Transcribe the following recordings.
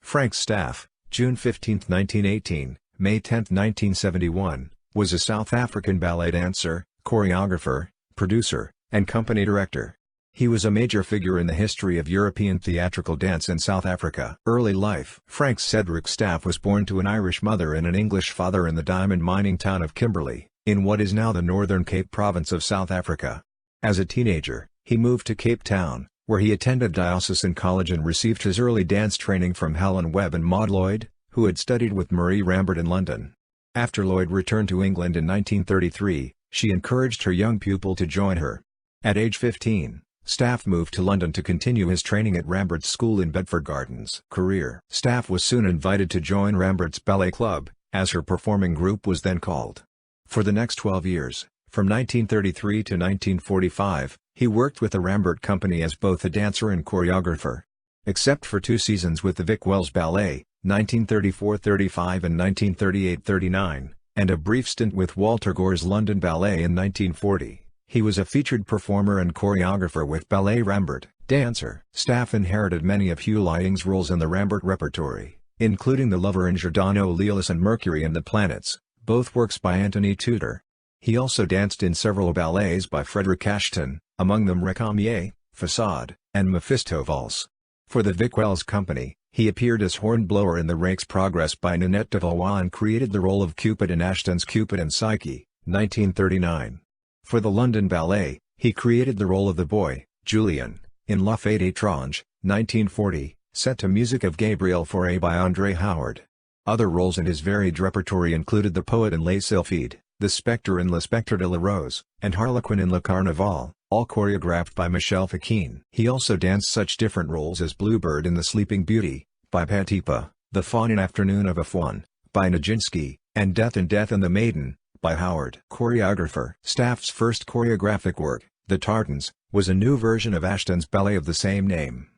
Frank Staff, June 15, 1918, May 10, 1971, was a South African ballet dancer, choreographer, producer, and company director. He was a major figure in the history of European theatrical dance in South Africa. Early life. Frank Cedric Staff was born to an Irish mother and an English father in the diamond mining town of Kimberley, in what is now the Northern Cape province of South Africa. As a teenager, he moved to Cape Town, where he attended diocesan college and received his early dance training from Helen Webb and Maud Lloyd, who had studied with Marie Rambert in London. After Lloyd returned to England in 1933, she encouraged her young pupil to join her. At age 15, Staff moved to London to continue his training at Rambert's School in Bedford Gardens. Career. Staff was soon invited to join Rambert's Ballet Club, as her performing group was then called. For the next 12 years, from 1933 to 1945, he worked with the Rambert Company as both a dancer and choreographer. Except for 2 seasons with the Vic Wells Ballet, 1934-35 and 1938-39, and a brief stint with Walter Gore's London Ballet in 1940, he was a featured performer and choreographer with Ballet Rambert. Dancer. Staff inherited many of Hugh Lying's roles in the Rambert repertory, including The Lover in Giordano Leolis and Mercury and the Planets, both works by Anthony Tudor. He also danced in several ballets by Frederick Ashton, among them Recamier, Facade, and Mephisto Valse. For the Vic Wells Company, he appeared as hornblower in The Rake's Progress by Nanette de Valois and created the role of Cupid in Ashton's Cupid and Psyche, 1939. For the London Ballet, he created the role of the boy, Julian, in La Fête étrange, 1940, set to music of Gabriel Fauré by André Howard. Other roles in his varied repertory included the poet in Les Sylphides, the Spectre in Le Spectre de la Rose, and Harlequin in Le Carnaval, all choreographed by Michel Fekine. He also danced such different roles as Bluebird in The Sleeping Beauty, by Petipa, The Faun in Afternoon of a Faun, by Nijinsky, and Death and the Maiden, by Howard. Choreographer. Staff's first choreographic work, The Tartans, was a new version of Ashton's ballet of the same name.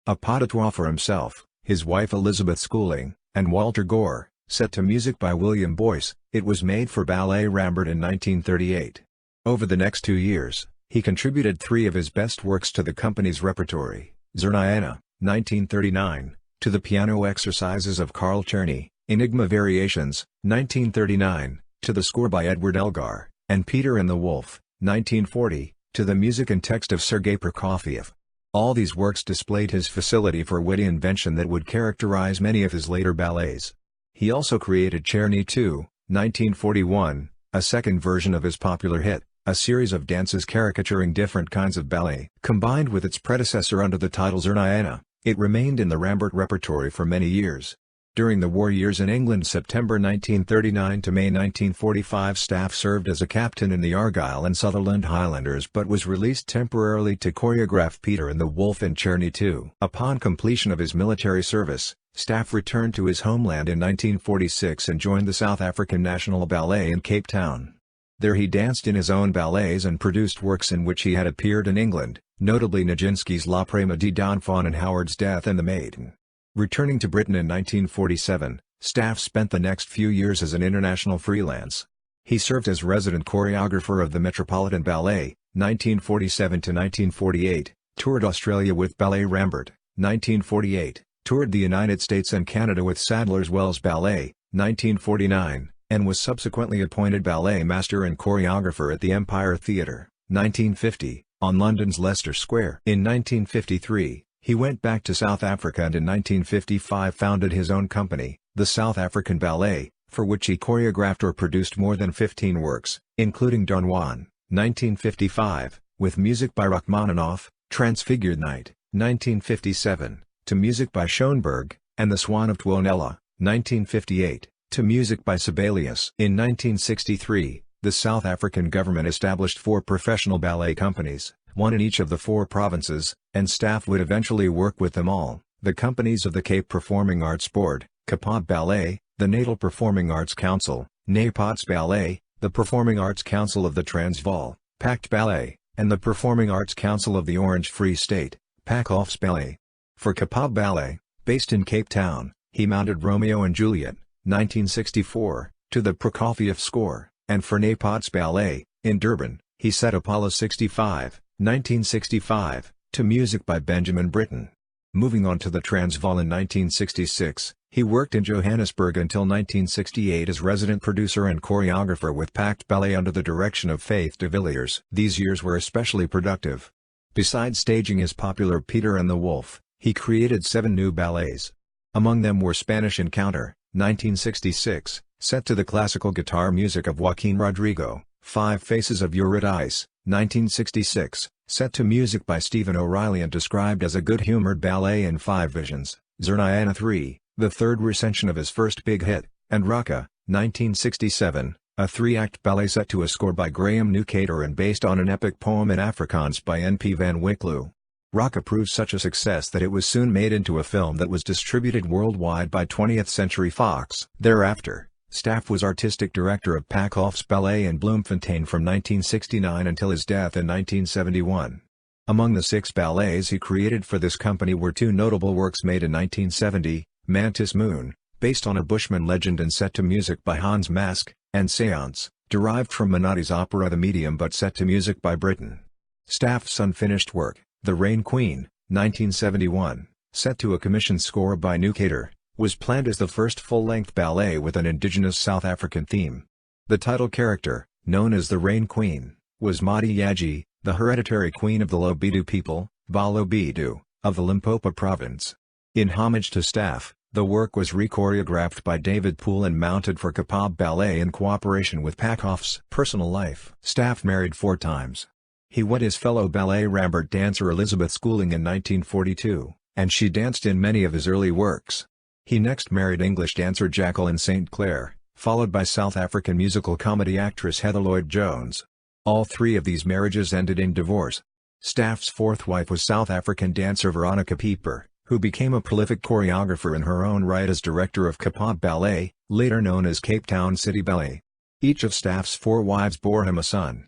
A pas de trois for himself, his wife Elizabeth Schooling, and Walter Gore, set to music by William Boyce, it was made for Ballet Rambert in 1938. Over the next 2 years, he contributed 3 of his best works to the company's repertory: Zerniana, 1939, to the piano exercises of Carl Czerny, Enigma Variations, 1939, to the score by Edward Elgar, and Peter and the Wolf, 1940, to the music and text of Sergei Prokofiev. All these works displayed his facility for witty invention that would characterize many of his later ballets. He also created Czerny 2, 1941, a second version of his popular hit, a series of dances caricaturing different kinds of ballet. Combined with its predecessor under the title Zerniana, it remained in the Rambert repertory for many years. During the war years in England, September 1939 to May 1945, Staff served as a captain in the Argyll and Sutherland Highlanders but was released temporarily to choreograph Peter and the Wolf in Czerny 2. Upon completion of his military service, Staff returned to his homeland in 1946 and joined the South African National Ballet in Cape Town. There he danced in his own ballets and produced works in which he had appeared in England, notably Nijinsky's La Prémedie d'un Faun and Howard's Death and the Maiden. Returning to Britain in 1947, Staff spent the next few years as an international freelance. He served as resident choreographer of the Metropolitan Ballet, 1947 to 1948, toured Australia with Ballet Rambert, 1948, toured the United States and Canada with Sadler's Wells Ballet, 1949, and was subsequently appointed ballet master and choreographer at the Empire Theatre, 1950, on London's Leicester Square. In 1953, he went back to South Africa and in 1955 founded his own company, the South African Ballet, for which he choreographed or produced more than 15 works, including Don Juan, 1955, with music by Rachmaninoff, Transfigured Night, 1957, to music by Schoenberg, and The Swan of Tuonela, 1958, to music by Sibelius. In 1963, the South African government established 4 professional ballet companies, one in each of the 4 provinces, and Staff would eventually work with them all: the companies of the Cape Performing Arts Board, Kaap Ballet, the Natal Performing Arts Council, Napots Ballet, the Performing Arts Council of the Transvaal, Pact Ballet, and the Performing Arts Council of the Orange Free State, Pakhofs Ballet. For Kaap Ballet, based in Cape Town, he mounted Romeo and Juliet, 1964, to the Prokofiev score, and for Napots Ballet, in Durban, he set Apollo 65, 1965, to music by Benjamin Britten. Moving on to the Transvaal in 1966, he worked in Johannesburg until 1968 as resident producer and choreographer with Pact Ballet under the direction of Faith de Villiers. These years were especially productive. Besides staging his popular Peter and the Wolf, he created 7 new ballets. Among them were Spanish Encounter, 1966, set to the classical guitar music of Joaquin Rodrigo, Five Faces of Eurydice, 1966, set to music by Stephen O'Reilly and described as a good-humored ballet in 5 visions, Zerniana 3, the third recension of his first big hit, and Raka, 1967, a 3-act ballet set to a score by Graham Newcater and based on an epic poem in Afrikaans by N.P. van Wycloo. Raka proved such a success that it was soon made into a film that was distributed worldwide by 20th Century Fox. Thereafter, Staff was artistic director of Packhoff's Ballet in Bloemfontein from 1969 until his death in 1971. Among the 6 ballets he created for this company were 2 notable works made in 1970, Mantis Moon, based on a Bushman legend and set to music by Hans Mask, and Seance, derived from Menotti's opera The Medium but set to music by Britten. Staff's unfinished work, The Rain Queen, 1971, set to a commissioned score by Newcater, was planned as the first full-length ballet with an indigenous South African theme. The title character, known as the Rain Queen, was Madi Yaji, the hereditary queen of the Lobidu people, Balobidu, of the Limpopo province. In homage to Staff, the work was re-choreographed by David Poole and mounted for Kapob Ballet in cooperation with Packhoff's personal life. Staff married 4 times. He wed his fellow ballet Rambert dancer Elizabeth Schooling in 1942, and she danced in many of his early works. He next married English dancer Jacqueline St. Clair, followed by South African musical comedy actress Heather Lloyd-Jones. All 3 of these marriages ended in divorce. Staff's 4th wife was South African dancer Veronica Pieper, who became a prolific choreographer in her own right as director of Kapob Ballet, later known as Cape Town City Ballet. Each of Staff's 4 wives bore him a son.